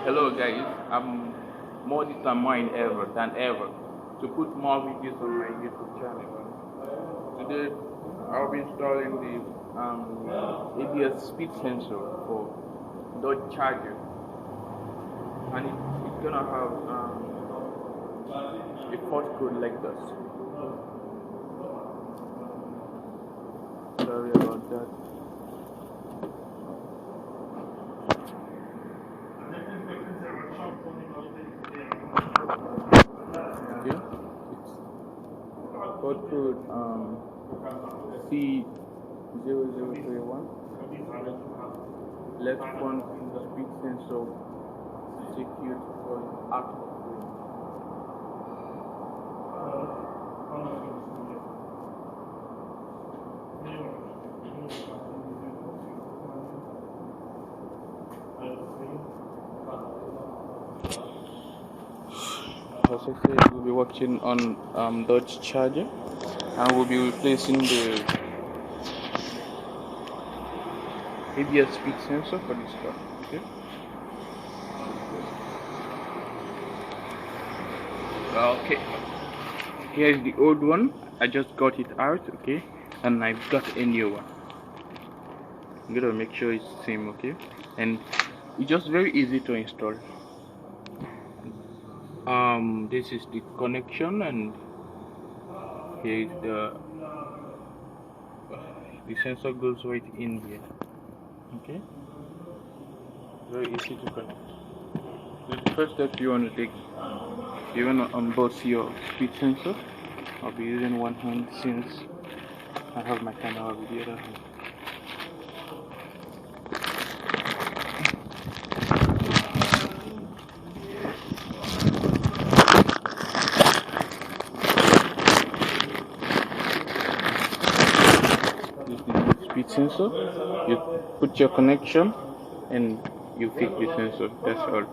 Hello guys, I'm more determined than ever to put more videos on my YouTube channel. Today I'll be installing the ABS speed sensor for Dodge Charger, and it's gonna have a port code like this. Sorry about that. Okay, it's port code C0031. Left front speed sensor secured for active. As I said, we'll be working on Dodge Charger, and we'll be replacing the ABS speed sensor for this car. Okay. Okay. Here's the old one. I just got it out. Okay, and I've got a new one. I'm gonna make sure it's the same. Okay, and it's just very easy to install. This is the connection, and here is the sensor goes right in here. Okay, very easy to connect. So the first step you want to take, you want to unbox your speed sensor. I'll be using one hand since I have my camera with the other hand. Speed sensor, you put your connection and you fix the sensor. That's all.